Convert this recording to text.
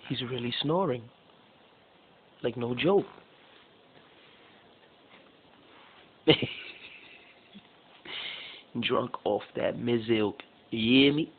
He's really snoring. Like, no joke. Drunk off that milk. You hear me?